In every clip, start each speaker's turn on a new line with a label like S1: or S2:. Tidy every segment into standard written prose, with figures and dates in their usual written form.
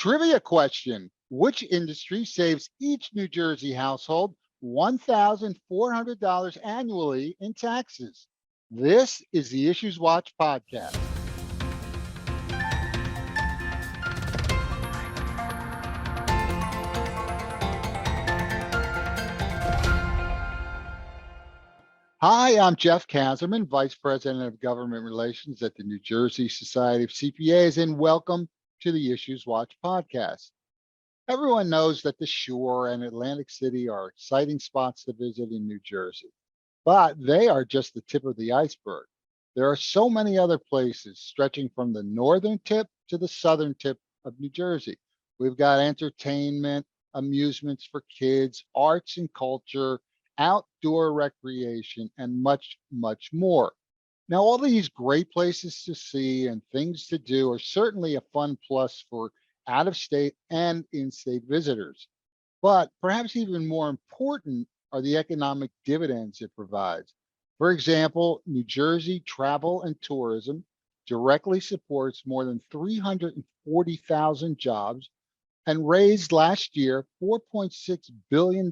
S1: Trivia question. Which industry saves each New Jersey household $1,400 annually in taxes? This is the Issues Watch podcast. Hi, I'm Jeff Kazerman, Vice President of Government Relations at the New Jersey Society of CPAs, and welcome to the Issues Watch podcast. Everyone knows that the shore and Atlantic City are exciting spots to visit in New Jersey, but they are just the tip of the iceberg. There are so many other places stretching from the northern tip to the southern tip of New Jersey. We've got entertainment, amusements for kids, arts and culture, outdoor recreation, and much, much more. Now, all these great places to see and things to do are certainly a fun plus for out of state and in state visitors. But perhaps even more important are the economic dividends it provides. For example, New Jersey Travel and Tourism directly supports more than 340,000 jobs and raised last year $4.6 billion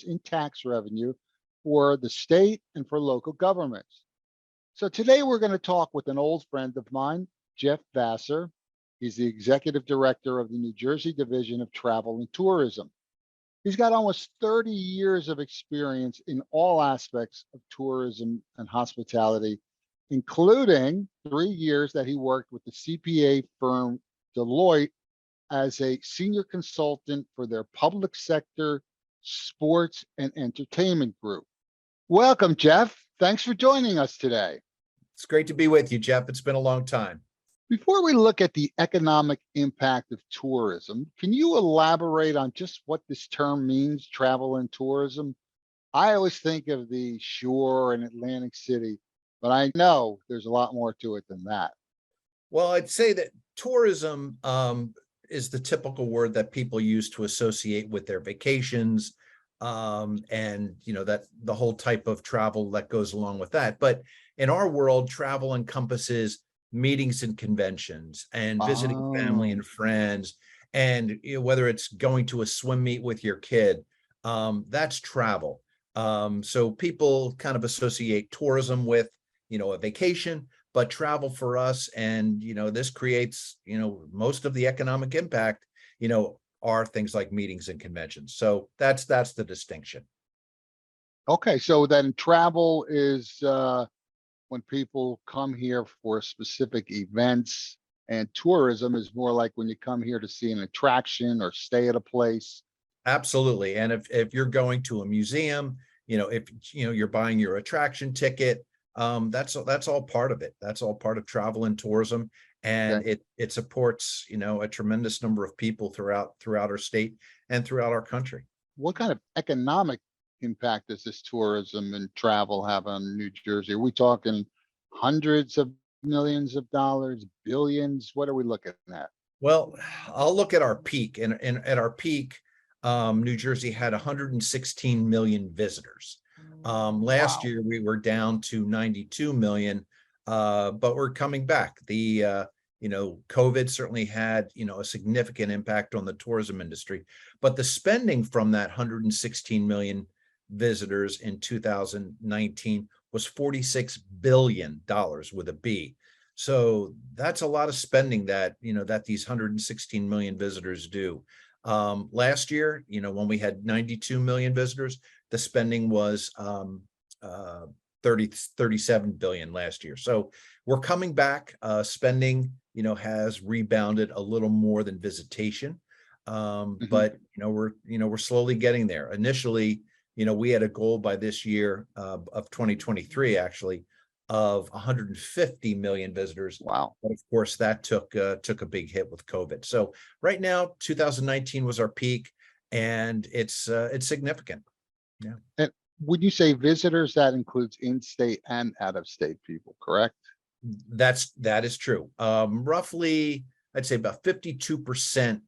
S1: in tax revenue for the state and for local governments. So today we're going to talk with an old friend of mine, Jeff Vasser. He's the executive director of the New Jersey Division of Travel and Tourism. He's got almost 30 years of experience in all aspects of tourism and hospitality, including 3 years that he worked with the CPA firm Deloitte as a senior consultant for their public sector, sports, and entertainment group. Welcome, Jeff. Thanks for joining us today.
S2: It's great to be with you, Jeff. It's been a long time.
S1: Before we look at the economic impact of tourism, can you elaborate on just what this term means, travel and tourism? I always think of the shore and Atlantic City, but I know there's a lot more to it than that.
S2: Well, I'd say that tourism is the typical word that people use to associate with their vacations, and that the whole type of travel that goes along with that. But in our world, travel encompasses meetings and conventions and visiting family and friends, and whether it's going to a swim meet with your kid, that's travel. So people kind of associate tourism with a vacation, but travel for us, and this creates most of the economic impact are things like meetings and conventions. So that's the distinction.
S1: Okay, so then travel is when people come here for specific events, and tourism is more like when you come here to see an attraction or stay at a place.
S2: Absolutely. And if you're going to a museum, if you're buying your attraction ticket, that's all part of it. That's all part of travel and tourism, and
S1: Okay.
S2: it supports a tremendous number of people throughout our state and throughout our country.
S1: What kind of economic impact does this tourism and travel have on New Jersey? Are we talking hundreds of millions of dollars, billions? What are we looking at?
S2: Well, I'll look at our peak, and at our peak, New Jersey had 116 million visitors. Last
S1: Wow.
S2: year we were down to 92 million, but we're coming back. The COVID certainly had a significant impact on the tourism industry, but the spending from that 116 million visitors in 2019 was $46 billion with a B. So that's a lot of spending that that these 116 million visitors do. Last year, when we had 92 million visitors, the spending was 37 billion last year. So we're coming back. Spending has rebounded a little more than visitation, but we're slowly getting there. Initially, we had a goal by this year of 2023 actually of 150 million visitors.
S1: Wow.
S2: But of course, that took a big hit with COVID. So right now, 2019 was our peak, and it's significant. Yeah.
S1: And would you say visitors, that includes in-state and out-of-state people, correct?
S2: That is true. Roughly, I'd say about 52%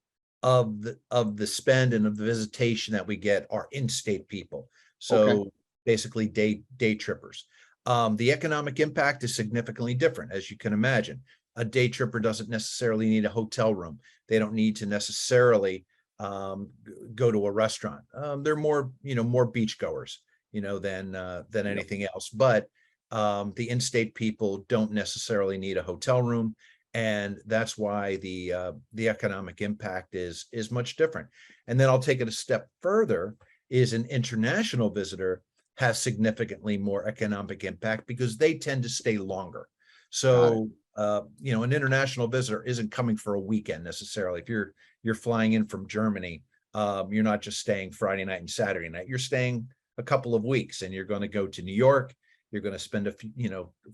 S2: of the spend and of the visitation that we get are in-state people. So
S1: Okay.
S2: basically day trippers. The economic impact is significantly different, as you can imagine. a day tripper doesn't necessarily need a hotel room. They don't need to necessarily go to a restaurant. They're more, more beachgoers, than anything else. But the in-state people don't necessarily need a hotel room, and that's why the economic impact is much different. And then I'll take it a step further: is an international visitor has significantly more economic impact because they tend to stay longer. So an international visitor isn't coming for a weekend necessarily. If you're flying in from Germany, you're not just staying Friday night and Saturday night. You're staying a couple of weeks, and you're going to go to New York. You're going to spend a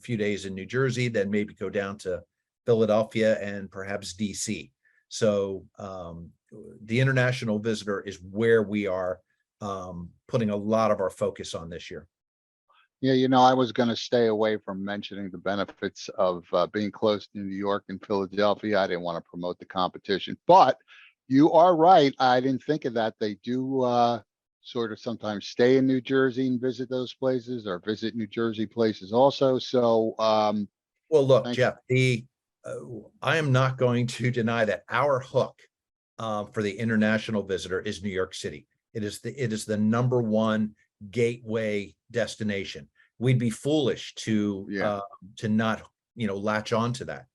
S2: few days in New Jersey, then maybe go down to Philadelphia and perhaps DC. So the international visitor is where we are putting a lot of our focus on this year.
S1: Yeah, I was going to stay away from mentioning the benefits of being close to New York and Philadelphia. I didn't want to promote the competition, but you are right. I didn't think of that. They do sort of sometimes stay in New Jersey and visit those places, or visit New Jersey places also. So,
S2: well, look, Jeff, I am not going to deny that our hook for the international visitor is New York City. It is the number one gateway destination. We'd be foolish to not latch on to that.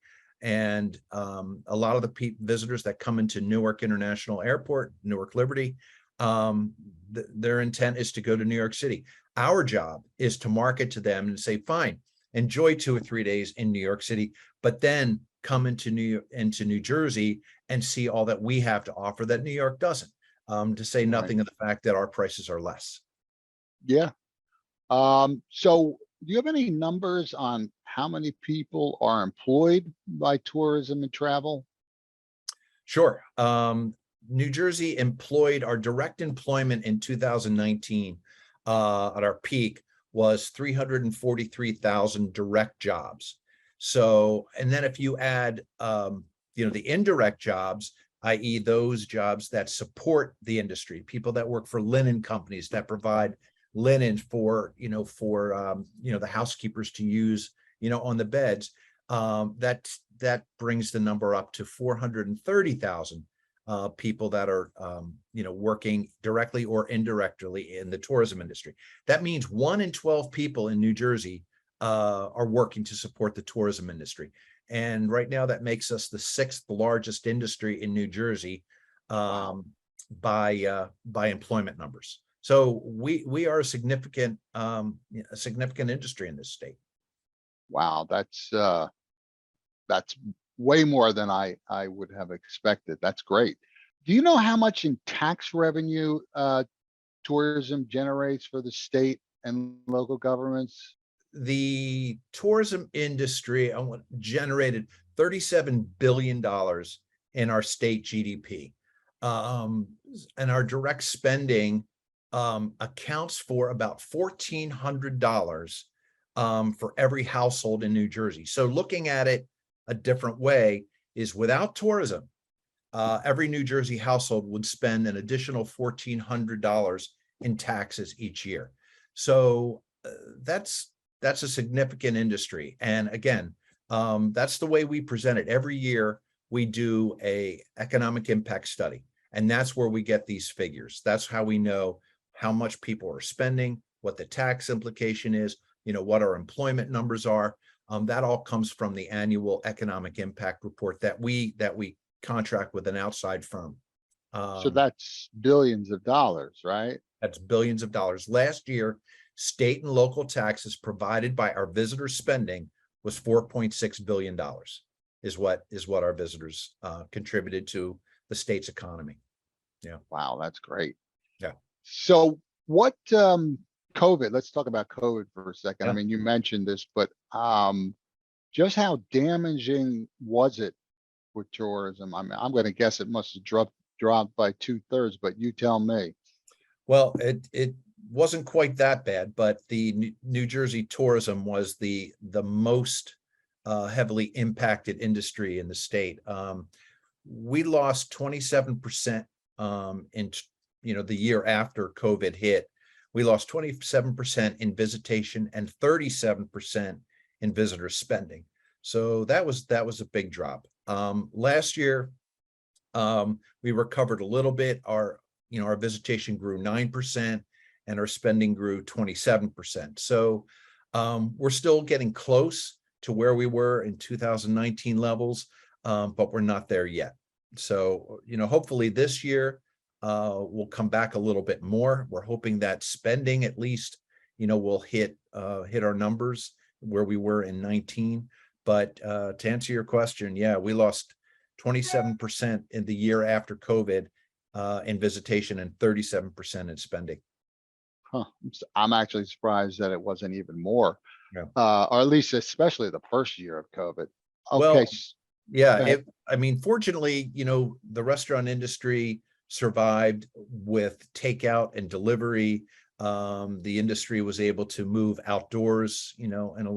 S2: And a lot of the visitors that come into Newark International Airport, Newark Liberty, their intent is to go to New York City. Our job is to market to them and say, fine, enjoy 2 or 3 days in New York City, but then come into New Jersey and see all that we have to offer that New York doesn't. To say nothing of the fact that our prices are less.
S1: Yeah. So do you have any numbers on how many people are employed by tourism and travel?
S2: Sure. New Jersey employed, our direct employment in 2019 at our peak was 343,000 direct jobs. So, and then if you add, the indirect jobs, i.e. those jobs that support the industry, people that work for linen companies that provide linen for the housekeepers to use, on the beds, that brings the number up to 430,000 people that are, working directly or indirectly in the tourism industry. That means 1 in 12 people in New Jersey are working to support the tourism industry. And right now that makes us the 6th largest industry in New Jersey by employment numbers. So we are a significant industry in this state.
S1: Wow, that's way more than I would have expected. That's great. Do you know how much in tax revenue tourism generates for the state and local governments?
S2: The tourism industry generated $37 billion in our state GDP. And our direct spending accounts for about $1,400 for every household in New Jersey. So looking at it a different way is, without tourism, every New Jersey household would spend an additional $1,400 in taxes each year. So that's a significant industry. And again, that's the way we present it. Every year we do a economic impact study, and that's where we get these figures. That's how we know how much people are spending, what the tax implication is, what our employment numbers are. That all comes from the annual economic impact report that we contract with an outside firm.
S1: So that's billions of dollars, right?
S2: That's billions of dollars. Last year, state and local taxes provided by our visitor spending was $4.6 billion, is what our visitors contributed to the state's economy. Yeah.
S1: Wow, that's great.
S2: Yeah.
S1: So what COVID, let's talk about COVID for a second.
S2: Yeah.
S1: I mean, you mentioned this, but just how damaging was it for tourism? I mean, I'm going to guess it must have dropped by 2/3, but you tell me.
S2: Well, it wasn't quite that bad, but the New Jersey tourism was the most heavily impacted industry in the state. We lost 27% in the year after COVID hit. We lost 27% in visitation and 37% in visitor spending. So that was a big drop. Last year, we recovered a little bit. Our visitation grew 9% and our spending grew 27%. So we're still getting close to where we were in 2019 levels, but we're not there yet. So, hopefully this year we'll come back a little bit more. We're hoping that spending at least, will hit our numbers where we were in 19. But to answer your question, yeah, we lost 27% in the year after COVID in visitation and 37% in spending.
S1: Huh. I'm actually surprised that it wasn't even more,
S2: Yeah.
S1: or at least especially the first year of COVID.
S2: Well,
S1: Okay.
S2: yeah, fortunately, the restaurant industry survived with takeout and delivery. The industry was able to move outdoors, in a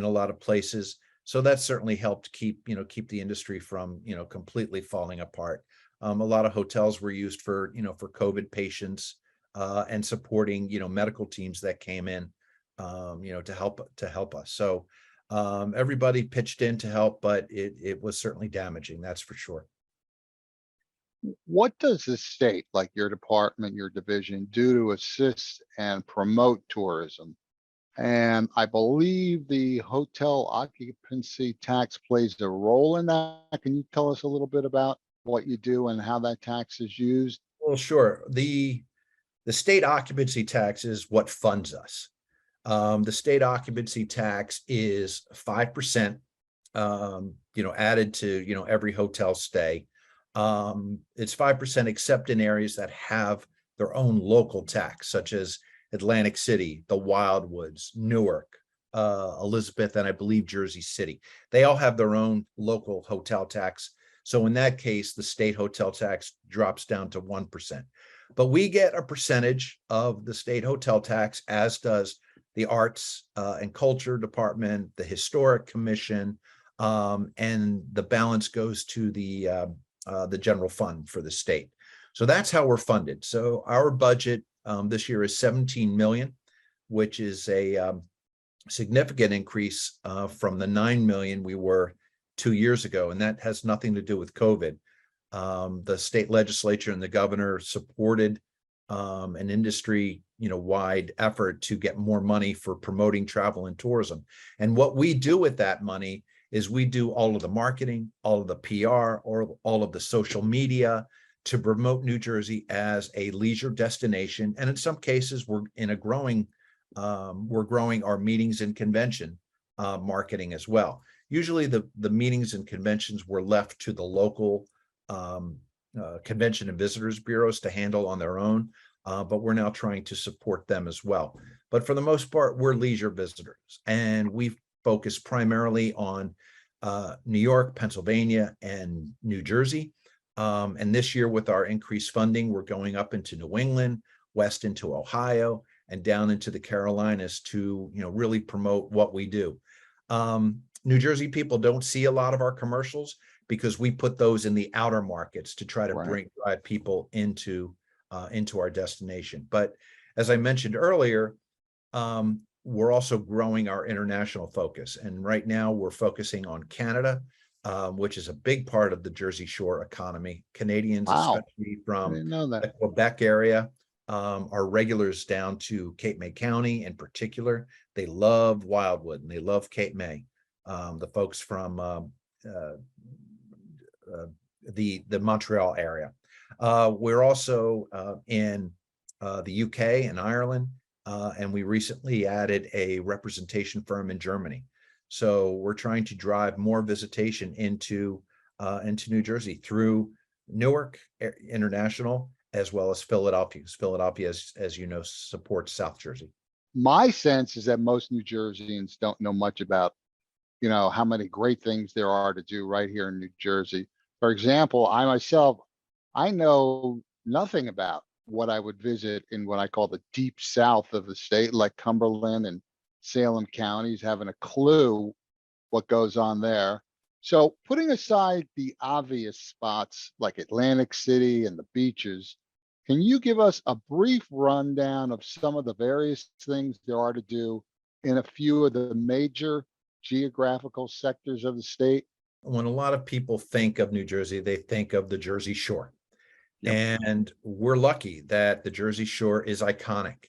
S2: lot of places. So that certainly helped keep the industry from, completely falling apart. A lot of hotels were used for COVID patients and supporting, medical teams that came in, to help us. So everybody pitched in to help, but it was certainly damaging, that's for sure.
S1: What does the state, like your department, your division, do to assist and promote tourism? And I believe the hotel occupancy tax plays a role in that. Can you tell us a little bit about what you do and how that tax is used?
S2: Well, sure. The state occupancy tax is what funds us. The state occupancy tax is 5%, added to, every hotel stay. It's 5% except in areas that have their own local tax, such as Atlantic City, the Wildwoods, Newark, Elizabeth, and I believe Jersey City. They all have their own local hotel tax. So in that case, the state hotel tax drops down to 1%. But we get a percentage of the state hotel tax, as does the Arts and Culture Department, the Historic Commission, and the balance goes to the general fund for the state. So that's how we're funded. So our budget this year is 17 million, which is a significant increase from the 9 million we were 2 years ago, and that has nothing to do with COVID. The state legislature and the governor supported an industry wide effort to get more money for promoting travel and tourism. And what we do with that money is we do all of the marketing, all of the PR, or all of the social media to promote New Jersey as a leisure destination. And in some cases, we're growing our meetings and convention marketing as well. Usually the meetings and conventions were left to the local convention and visitors bureaus to handle on their own, but we're now trying to support them as well. But for the most part, we're leisure visitors, and we focus primarily on New York, Pennsylvania, and New Jersey. And this year, with our increased funding, we're going up into New England, west into Ohio, and down into the Carolinas to really promote what we do. New Jersey people don't see a lot of our commercials because we put those in the outer markets to try to drive people into our destination. But as I mentioned earlier, we're also growing our international focus. And right now we're focusing on Canada, which is a big part of the Jersey Shore economy. Canadians, especially from the Quebec area, are regulars down to Cape May County in particular. They love Wildwood and they love Cape May. The folks from the Montreal area. We're also in the UK and Ireland, and we recently added a representation firm in Germany. So we're trying to drive more visitation into New Jersey through Newark International as well as Philadelphia. Philadelphia, as you know, supports South Jersey.
S1: My sense is that most New Jerseyans don't know much about, how many great things there are to do right here in New Jersey. For example, I myself, I know nothing about what I would visit in what I call the deep south of the state, like Cumberland and Salem counties, having a clue what goes on there. So putting aside the obvious spots like Atlantic City and the beaches, can you give us a brief rundown of some of the various things there are to do in a few of the major geographical sectors of the state?
S2: When a lot of people think of New Jersey, they think of the Jersey Shore.
S1: Yep.
S2: And we're lucky that the Jersey Shore is iconic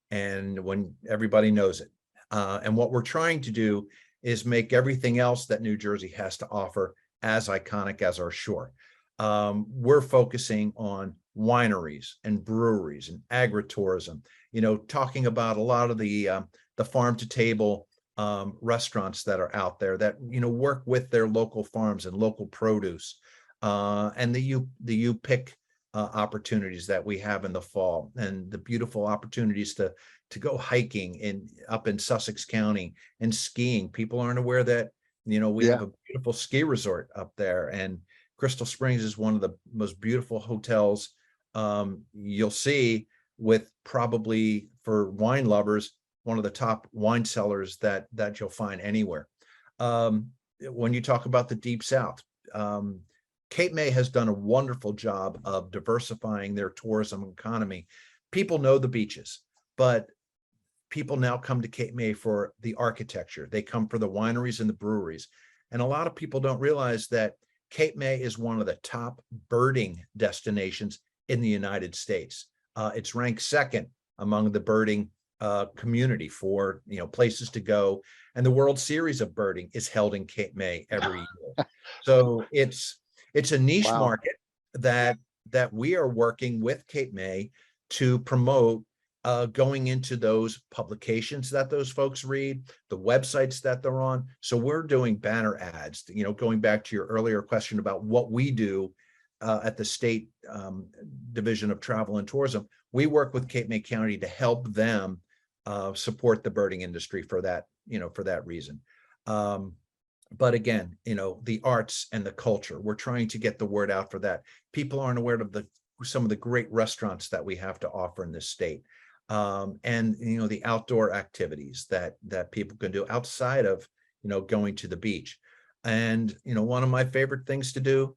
S2: and when everybody knows it. And what we're trying to do is make everything else that New Jersey has to offer as iconic as our shore. We're focusing on wineries and breweries and agritourism, talking about a lot of the farm to table restaurants that are out there that, work with their local farms and local produce, and you pick opportunities that we have in the fall, and the beautiful opportunities to go hiking up in Sussex County and skiing. People aren't aware that, we have
S1: Yeah.
S2: a beautiful ski resort up there, and Crystal Springs is one of the most beautiful hotels you'll see, with probably, for wine lovers, one of the top wine cellars that you'll find anywhere. When you talk about the Deep South, Cape May has done a wonderful job of diversifying their tourism economy. People know the beaches, but people now come to Cape May for the architecture. They come for the wineries and the breweries. And a lot of people don't realize that Cape May is one of the top birding destinations in the United States. It's ranked second among the birding community for, places to go. And the World Series of Birding is held in Cape May every year. So it's a niche
S1: Wow.
S2: market that we are working with Cape May to promote, going into those publications that those folks read, the websites that they're on. So we're doing banner ads, going back to your earlier question about what we do at the state Division of Travel and Tourism. We work with Cape May County to help them support the birding industry for that, for that reason. But again, the arts and the culture, we're trying to get the word out for that. People aren't aware of some of the great restaurants that we have to offer in this state. And, the outdoor activities that people can do outside of, going to the beach. And, one of my favorite things to do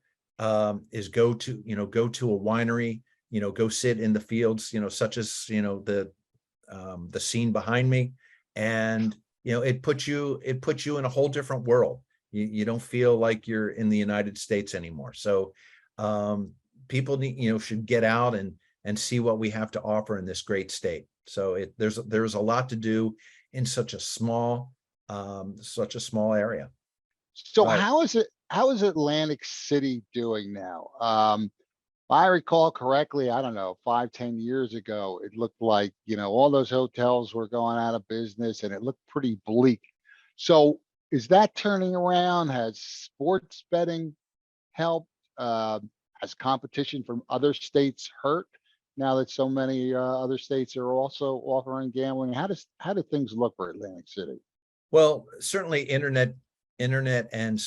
S2: is go to a winery, go sit in the fields, such as, the scene behind me. And, it puts you in a whole different world. You don't feel like you're in the United States anymore. So people need, should get out and see what we have to offer in this great state. So there's a lot to do in such a small area.
S1: So
S2: Right.
S1: how is Atlantic City doing now? If I recall correctly, I don't know, 5, 10 years ago, it looked like, all those hotels were going out of business and it looked pretty bleak. So is that turning around? Has sports betting helped? Has competition from other states hurt now that so many other states are also offering gambling? How do things look for Atlantic City?
S2: Well, certainly internet and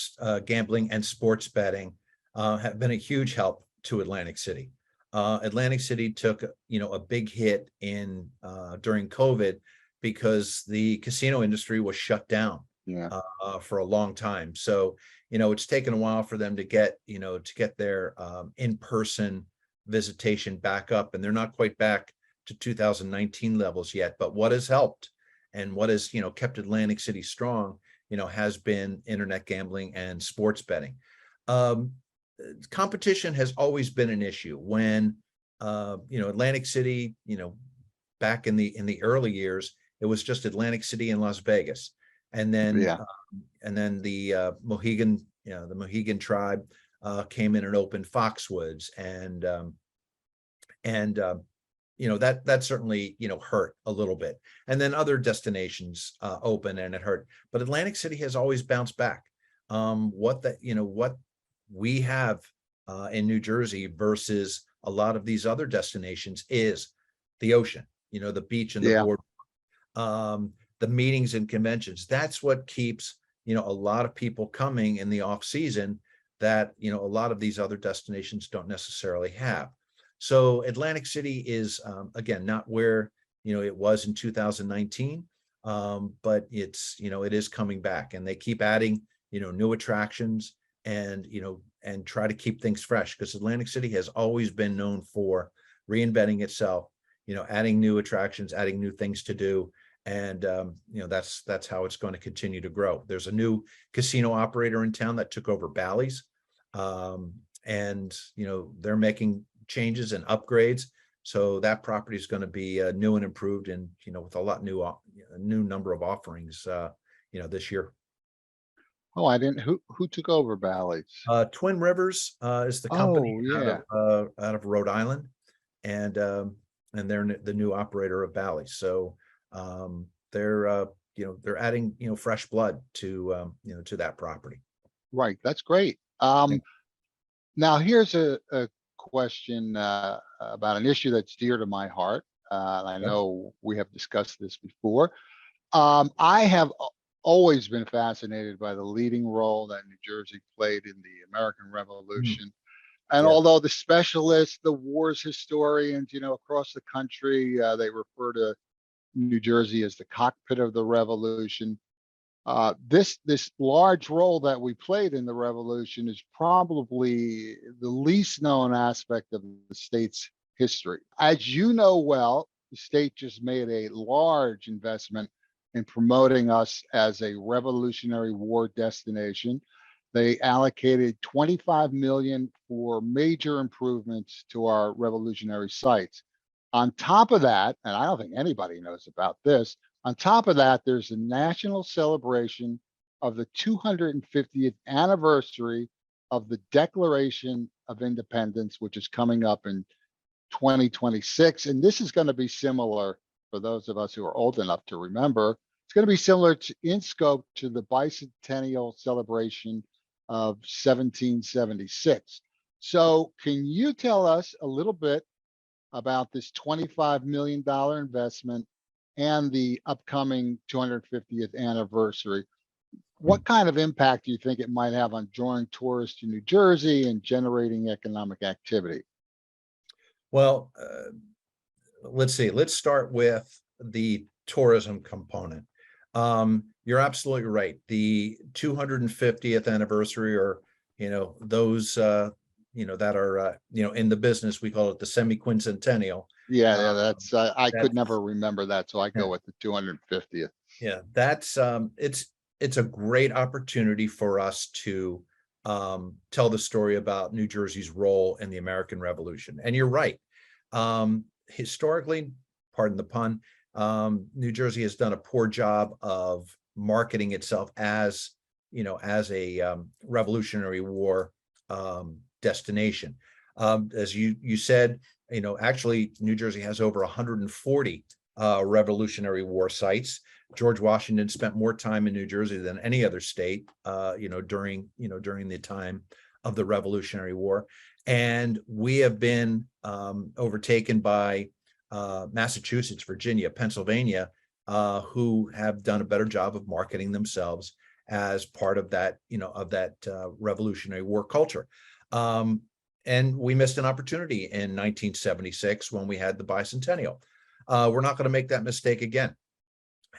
S2: gambling and sports betting have been a huge help to Atlantic City. Atlantic City took, a big hit during COVID because the casino industry was shut down
S1: Yeah.
S2: for a long time. So, it's taken a while for them to get their in-person visitation back up, and they're not quite back to 2019 levels yet. But what has helped and what has, kept Atlantic City strong, has been internet gambling and sports betting. Competition has always been an issue. When Atlantic City, back in the early years, it was just Atlantic City and Las Vegas, and then
S1: Yeah.
S2: the Mohegan tribe came in and opened Foxwoods, and that certainly hurt a little bit. And then other destinations open and it hurt, but Atlantic City has always bounced back. What we have in New Jersey versus a lot of these other destinations is the ocean, the beach and the
S1: Yeah.
S2: board, the meetings and conventions. That's what keeps, a lot of people coming in the off season that, a lot of these other destinations don't necessarily have. So Atlantic City is, again, not where, it was in 2019, but it's, it is coming back, and they keep adding, new attractions and, and try to keep things fresh, because Atlantic City has always been known for reinventing itself, adding new attractions, adding new things to do. And that's how it's going to continue to grow. There's a new casino operator in town that took over Bally's, and they're making changes and upgrades. So that property is going to be new and improved, and with a new number of offerings, this year.
S1: Oh, I didn't. Who took over Bally's?
S2: Twin Rivers is the company
S1: Oh, yeah.
S2: out of Rhode Island, and they're the new operator of Bally's. So they're adding fresh blood to that property.
S1: Right. That's great.
S2: Yeah.
S1: Now here's a question about an issue that's dear to my heart. I
S2: Yep.
S1: know we have discussed this before. I have always been fascinated by the leading role that New Jersey played in the American
S2: Mm.
S1: Revolution. And
S2: Yeah.
S1: although the specialists, the wars historians, across the country, they refer to New Jersey as the cockpit of the revolution. This large role that we played in the revolution is probably the least known aspect of the state's history. As you know well, the state just made a large investment in promoting us as a Revolutionary War destination. They allocated 25 million for major improvements to our revolutionary sites. On top of that, and I don't think anybody knows about this, on top of that, there's a national celebration of the 250th anniversary of the Declaration of Independence, which is coming up in 2026. And this is going to be similar for those of us who are old enough to remember. It's going to be similar in scope to the bicentennial celebration of 1776. So, can you tell us a little bit about this $25 million investment and the upcoming 250th anniversary? What kind of impact do you think it might have on drawing tourists to New Jersey and generating economic activity?
S2: Well, let's see. Let's start with the tourism component. You're absolutely right. The 250th anniversary, or those that are in the business, we call it the semi-quincentennial.
S1: Yeah,
S2: Um,
S1: that's I
S2: that
S1: could never remember that, so I
S2: yeah,
S1: go with the 250th.
S2: yeah, that's it's a great opportunity for us to tell the story about New Jersey's role in the American Revolution. And you're right. Historically, pardon the pun, New Jersey has done a poor job of marketing itself as a Revolutionary War destination. As you said, actually, New Jersey has over 140 Revolutionary War sites. George Washington spent more time in New Jersey than any other state, during the time of the Revolutionary War. And we have been overtaken by Massachusetts, Virginia, Pennsylvania, who have done a better job of marketing themselves as part of that, Revolutionary War culture. And we missed an opportunity in 1976 when we had the bicentennial. We're not going to make that mistake again.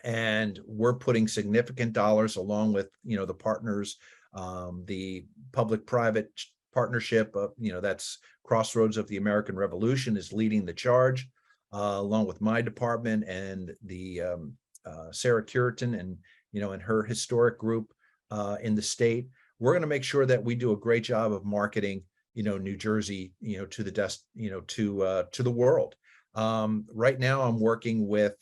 S2: And we're putting significant dollars along with, the partners, the public-private partnership of, that's Crossroads of the American Revolution is leading the charge, along with my department and the Sarah Curitan and her historic group in the state. We're going to make sure that we do a great job of marketing, New Jersey, to the world. Right now, I'm working with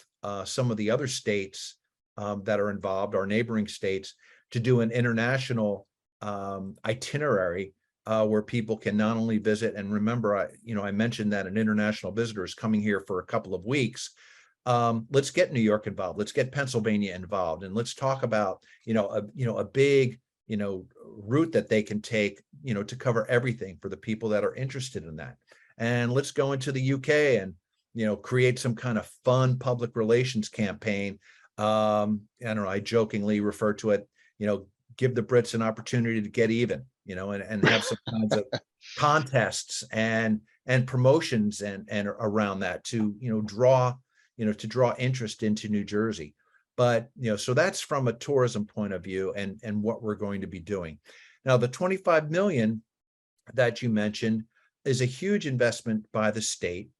S2: some of the other states that are involved, our neighboring states, to do an international itinerary where people can not only visit, and remember, I mentioned that an international visitor is coming here for a couple of weeks. Let's get New York involved. Let's get Pennsylvania involved, and let's talk about a big route that they can take to cover everything for the people that are interested in that. And let's go into the UK and create some kind of fun public relations campaign. I don't know, I jokingly refer to it, give the Brits an opportunity to get even, and have some kinds of contests and promotions and around that to, draw interest into New Jersey. But, so that's from a tourism point of view and what we're going to be doing. Now, the 25 million that you mentioned is a huge investment by the state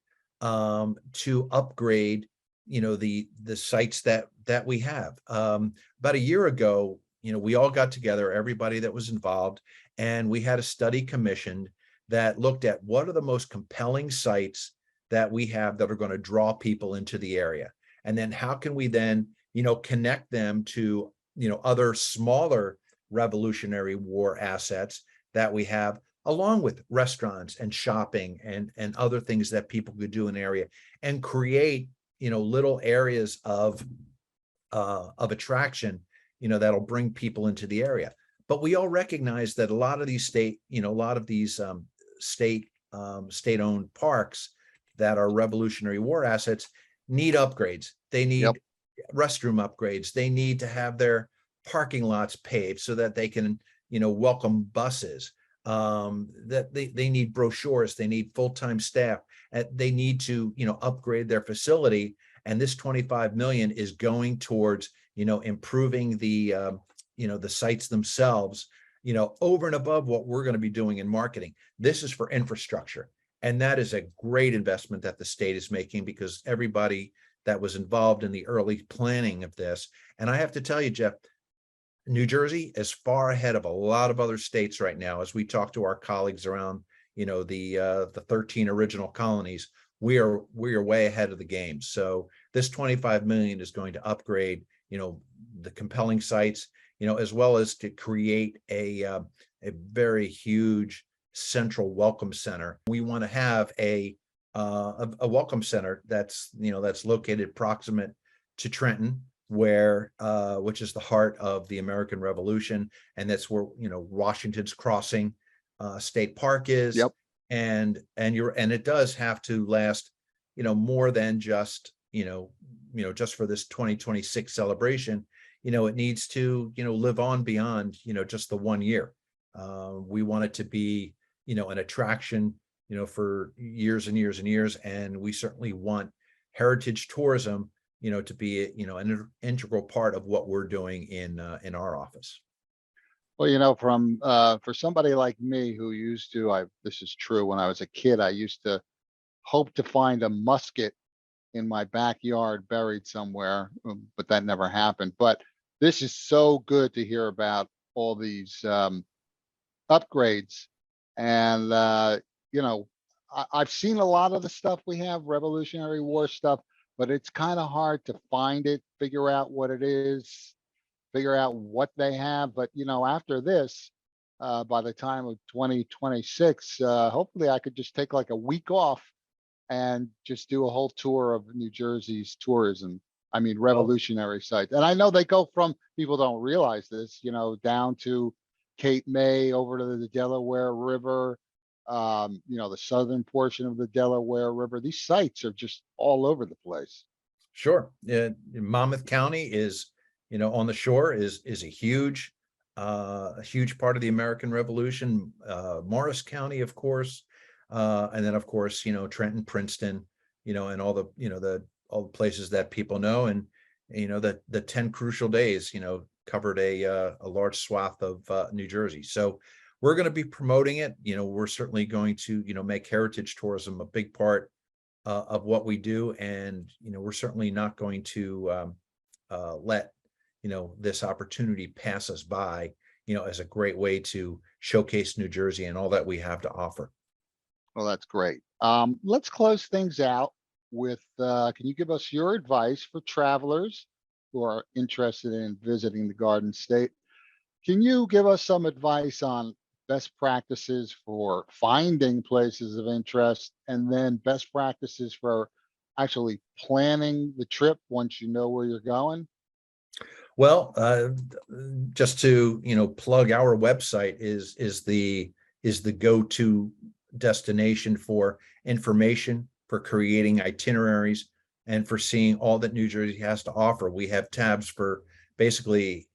S2: to upgrade the sites that we have. About a year ago, we all got together, everybody that was involved, and we had a study commissioned that looked at what are the most compelling sites that we have that are going to draw people into the area. And then how can we then, connect them to, other smaller Revolutionary War assets that we have, along with restaurants and shopping and other things that people could do in the area, and create, little areas of attraction, that'll bring people into the area. But we all recognize that a lot of these state-owned parks that are Revolutionary War assets need upgrades. They need restroom upgrades. They need to have their parking lots paved so that they can, welcome buses. That they need brochures. They need full-time staff. They need to, upgrade their facility. And this 25 million is going towards, improving the sites themselves, over and above what we're going to be doing in marketing. This is for infrastructure. And that is a great investment that the state is making, because everybody that was involved in the early planning of this. And I have to tell you, Jeff, New Jersey is far ahead of a lot of other states right now. As we talk to our colleagues around, the 13 original colonies, we are way ahead of the game. So this 25 million is going to upgrade, the compelling sites, as well as to create a very huge central welcome center. We want to have a welcome center that's located proximate to Trenton, where which is the heart of the American Revolution, and that's where Washington's Crossing State Park is.
S1: Yep.
S2: And it does have to last more than just just for this 2026 celebration. It needs to live on beyond just the 1 year. We want it to be an attraction for years and years and years, and we certainly want heritage tourism to be an integral part of what we're doing in our office.
S1: Well, for somebody like me who used to, this is true, when I was a kid, I used to hope to find a musket in my backyard buried somewhere, but that never happened. But this is so good to hear about all these upgrades. And I've seen a lot of the stuff we have, Revolutionary War stuff, but it's kind of hard to find it, figure out what it is, figure out what they have. But after this, by the time of 2026, hopefully I could just take like a week off and just do a whole tour of New Jersey's tourism. I mean, revolutionary sites. And I know they go from, people don't realize this, down to Cape May, over to the Delaware River, the southern portion of the Delaware River. These sites are just all over the place.
S2: Sure. Monmouth County is, on the shore is a huge part of the American Revolution. Morris County, of course, and then of course, Trenton, Princeton, and all the all the places that people know. And the 10 crucial days, covered a large swath of New Jersey. So we're going to be promoting it. We're certainly going to make heritage tourism a big part of what we do, and we're certainly not going to let this opportunity pass us by, as a great way to showcase New Jersey and all that we have to offer.
S1: Well, that's great. Let's close things out with, can you give us your advice for travelers who are interested in visiting the Garden State? Can you give us some advice on best practices for finding places of interest, and then best practices for actually planning the trip once you know where you're going?
S2: Well, just to plug our website is the go-to destination for information, for creating itineraries, and for seeing all that New Jersey has to offer. We have tabs for basically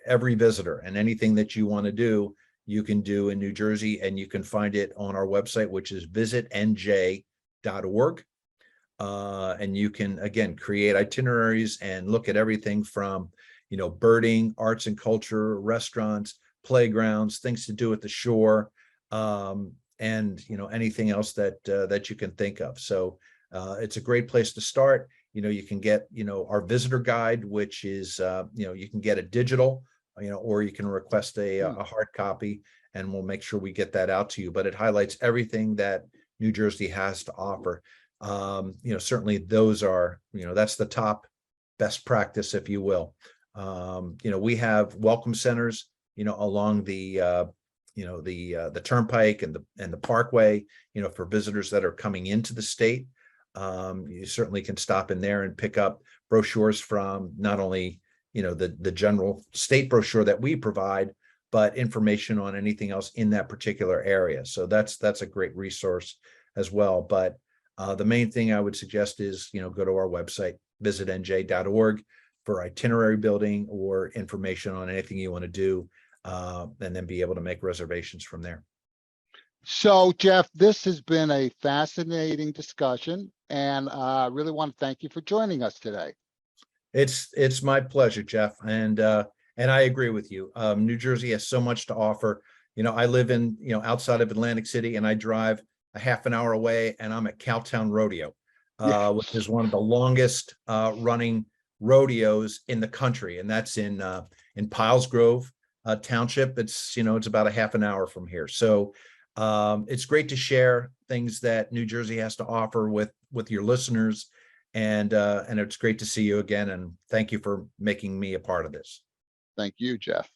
S2: every visitor, and anything that you want to do, you can do in New Jersey, and you can find it on our website, which is visitnj.org. And you can, again, create itineraries and look at everything from, birding, arts and culture, restaurants, playgrounds, things to do at the shore, and, anything else that you can think of. So it's a great place to start. You can get, our visitor guide, which is, you can get a digital, or you can request a hard copy, and we'll make sure we get that out to you. But it highlights everything that New Jersey has to offer. Certainly those are, that's the top best practice, if you will. We have welcome centers, along the turnpike and the parkway, for visitors that are coming into the state. You certainly can stop in there and pick up brochures from not only, the general state brochure that we provide, but information on anything else in that particular area. So that's a great resource as well. But the main thing I would suggest is, go to our website, visit nj.org for itinerary building or information on anything you want to do, and then be able to make reservations from there.
S1: So, Jeff, this has been a fascinating discussion, and I really want to thank you for joining us today.
S2: It's my pleasure, Jeff, and I agree with you. New Jersey has so much to offer. I live in, outside of Atlantic City, and I drive a half an hour away, and I'm at Cowtown Rodeo, which is one of the longest running rodeos in the country, and that's in Piles Grove Township. It's it's about a half an hour from here. So it's great to share things that New Jersey has to offer with your listeners, and it's great to see you again. And thank you for making me a part of this.
S1: Thank you, Jeff.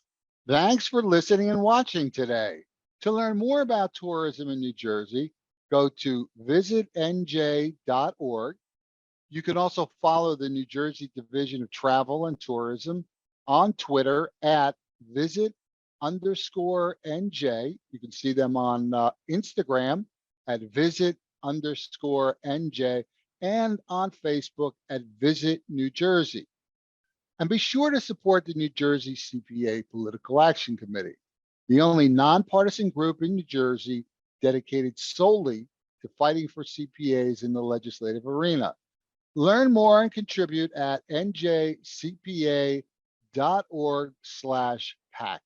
S1: Thanks for listening and watching today. To learn more about tourism in New Jersey, go to visitnj.org. You can also follow the New Jersey Division of Travel and Tourism on Twitter at visit_NJ. You can see them on Instagram at visit_NJ and on Facebook at Visit New Jersey. And be sure to support the New Jersey CPA Political Action Committee, the only nonpartisan group in New Jersey dedicated solely to fighting for CPAs in the legislative arena. Learn more and contribute at njcpa.org/PAC.